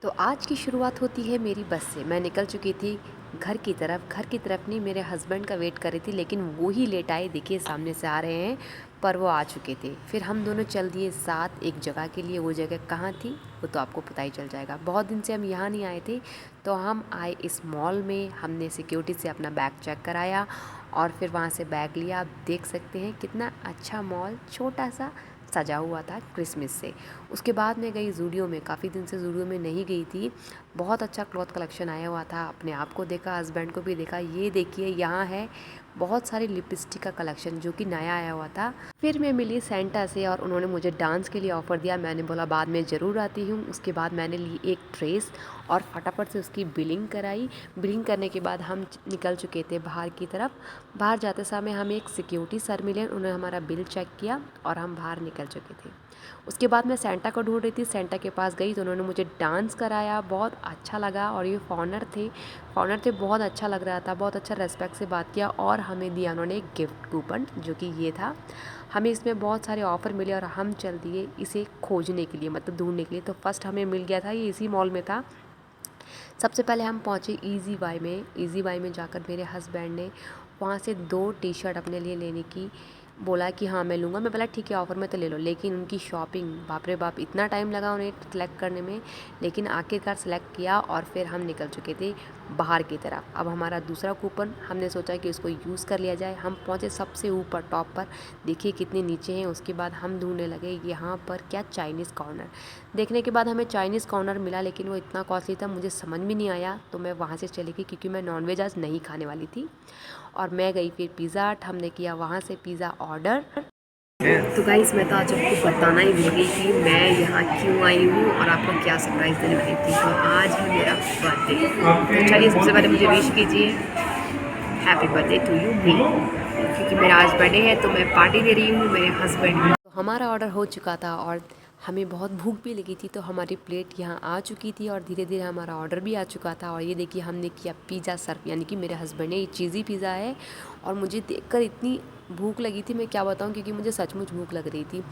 तो आज की शुरुआत होती है मेरी बस से। मैं निकल चुकी थी घर की तरफ नहीं, मेरे हस्बैंड का वेट कर रही थी, लेकिन वो ही लेट आए। देखिए सामने से आ रहे हैं, पर वो आ चुके थे। फिर हम दोनों चल दिए साथ एक जगह के लिए। वो जगह कहाँ थी वो तो आपको पता ही चल जाएगा। बहुत दिन से हम यहाँ नहीं आए थे, तो हम आए इस मॉल में। हमने सिक्योरिटी से अपना बैग चेक कराया और फिर वहाँ से बैग लिया। आप देख सकते हैं कितना अच्छा मॉल, छोटा सा सजा हुआ था क्रिसमस से। उसके बाद मैं गई ज़ूडियो में। काफ़ी दिन से ज़ूडियो में नहीं गई थी। बहुत अच्छा क्लॉथ कलेक्शन आया हुआ था। अपने आप को देखा, हस्बैंड को भी देखा। ये देखिए यहाँ है बहुत सारी लिपस्टिक का कलेक्शन जो कि नया आया हुआ था। फिर मैं मिली सेंटा से और उन्होंने मुझे डांस के लिए ऑफ़र दिया। मैंने बोला बाद में ज़रूर आती हूँ। उसके बाद मैंने ली एक ड्रेस और फटाफट से उसकी बिलिंग कराई। बिलिंग करने के बाद हम निकल चुके थे बाहर की तरफ। बाहर जाते समय हमें एक सिक्योरिटी सर मिले, उन्होंने हमारा बिल चेक किया और हम बाहर निकल चुके थे। उसके बाद मैं सेंटा को ढूंढ रही थी। सेंटा के पास गई तो उन्होंने मुझे डांस कराया, बहुत अच्छा लगा। और ये फॉरनर थे, बहुत अच्छा लग रहा था। बहुत अच्छा रेस्पेक्ट से बात किया और हमें दिया उन्होंने एक गिफ्ट कूपन, जो कि ये था। हमें इसमें बहुत सारे ऑफ़र मिले और हम चल दिए इसे खोजने के लिए, मतलब ढूंढने के लिए। तो फर्स्ट हमें मिल गया था, ये इसी मॉल में था। सबसे पहले हम पहुँचे ईज़ी बाय में। ईज़ी बाय में जाकर मेरे हस्बैंड ने वहाँ से 2 टी शर्ट अपने लिए लेने की बोला कि हाँ मैं लूँगा। मैं बोला ठीक है ऑफ़र में तो ले लो। लेकिन उनकी शॉपिंग, बाप रे बाप, इतना टाइम लगा उन्हें सेलेक्ट करने में, लेकिन आखिरकार सेलेक्ट किया और फिर हम निकल चुके थे बाहर की तरफ। अब हमारा दूसरा कूपन, हमने सोचा कि उसको यूज़ कर लिया जाए। हम पहुँचे सबसे ऊपर टॉप पर, देखिए कितने नीचे हैं। उसके बाद हम ढूंढने लगे यहाँ पर क्या चाइनीज़ कॉर्नर। देखने के बाद हमें चाइनीज़ कॉर्नर मिला, लेकिन वो इतना कॉस्टली था, मुझे समझ में नहीं आया। तो मैं वहाँ से चली गई क्योंकि मैं नॉनवेज आज नहीं खाने वाली थी। और मैं गई फिर पिज़्ज़ा हट। हमने किया वहाँ से पिज़्ज़ा ऑर्डर। तो गाइस मैं तो आज आपको बताना ही भूल गई कि मैं यहाँ क्यों आई हूँ और आपको क्या सरप्राइज़ देने वाली थी। तो आज है मेरा बर्थडे। तो चलिए सबसे पहले मुझे विश कीजिए, हैप्पी बर्थडे टू यू मी। क्योंकि मेरा आज बर्थडे है तो मैं पार्टी दे रही हूँ मेरे हस्बैंड को। तो हमारा ऑर्डर हो चुका था और हमें बहुत भूख भी लगी थी, तो हमारी प्लेट यहाँ आ चुकी थी और धीरे धीरे हमारा ऑर्डर भी आ चुका था। और ये देखिए हमने किया पिज़्ज़ा सर्व, यानी कि मेरे हस्बैंड ने, ये चीज़ी पिज़्ज़ा है। और मुझे देखकर इतनी भूख लगी थी, मैं क्या बताऊँ, क्योंकि मुझे सचमुच भूख लग रही थी।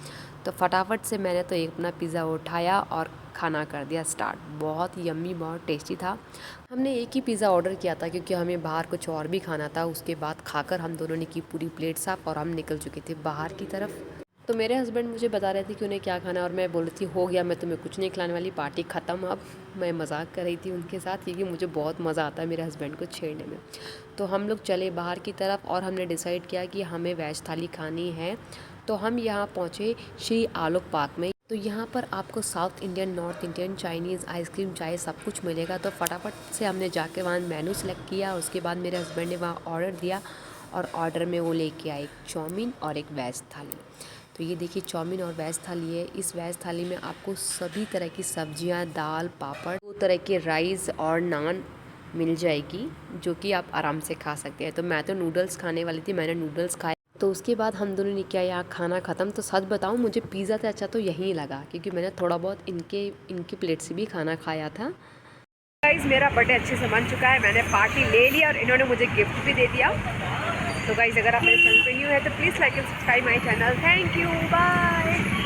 तो फटाफट से मैंने तो एक अपना पिज़्ज़ा उठाया और खाना कर दिया स्टार्ट। बहुत यम्मी, बहुत टेस्टी था। हमने एक ही पिज़्ज़ा ऑर्डर किया था क्योंकि हमें बाहर कुछ और भी खाना था। उसके बाद खाकर हम दोनों ने की पूरी प्लेट साफ और हम निकल चुके थे बाहर की तरफ। तो मेरे हस्बैंड मुझे बता रहे थे कि उन्हें क्या खाना है और मैं बोल रही थी हो गया, मैं तुम्हें कुछ नहीं खिलाने वाली, पार्टी ख़त्म अब। मैं मजाक कर रही थी उनके साथ क्योंकि मुझे बहुत मज़ा आता है मेरे हस्बैंड को छेड़ने में। तो हम लोग चले बाहर की तरफ और हमने डिसाइड किया कि हमें वेज थाली खानी है। तो हम यहाँ पहुँचे श्री आलोक पार्क में। तो यहाँ पर आपको south Indian, north Indian, Chinese, ice cream, चाय सब कुछ मिलेगा। तो फटाफट से हमने जाके वहाँ मेनू सेलेक्ट किया। उसके बाद मेरे हस्बैंड ने वहाँ ऑर्डर दिया और ऑर्डर में वो लेके आए एक चाउमीन और एक वेज थाली। तो ये देखिए चाउमीन और वेज थाली है। इस वेज थाली में आपको सभी तरह की सब्जियां, दाल, पापड़, 2 तरह के राइस और नान मिल जाएगी, जो कि आप आराम से खा सकते हैं। तो मैं तो नूडल्स खाने वाली थी, मैंने नूडल्स खाए। तो उसके बाद हम दोनों ने किया यहाँ खाना ख़त्म। तो सच बताऊँ मुझे पिज़्ज़ा से अच्छा तो यहीं लगा, क्योंकि मैंने थोड़ा बहुत इनकी प्लेट से भी खाना खाया था। गाइस मेरा बर्थडे अच्छे से मन चुका है, मैंने पार्टी ले ली और इन्होंने मुझे गिफ्ट भी दे दिया। तो गाइस अगर आप मेरे चैनल पे न्यू है तो please like and subscribe my channel. Thank you, bye.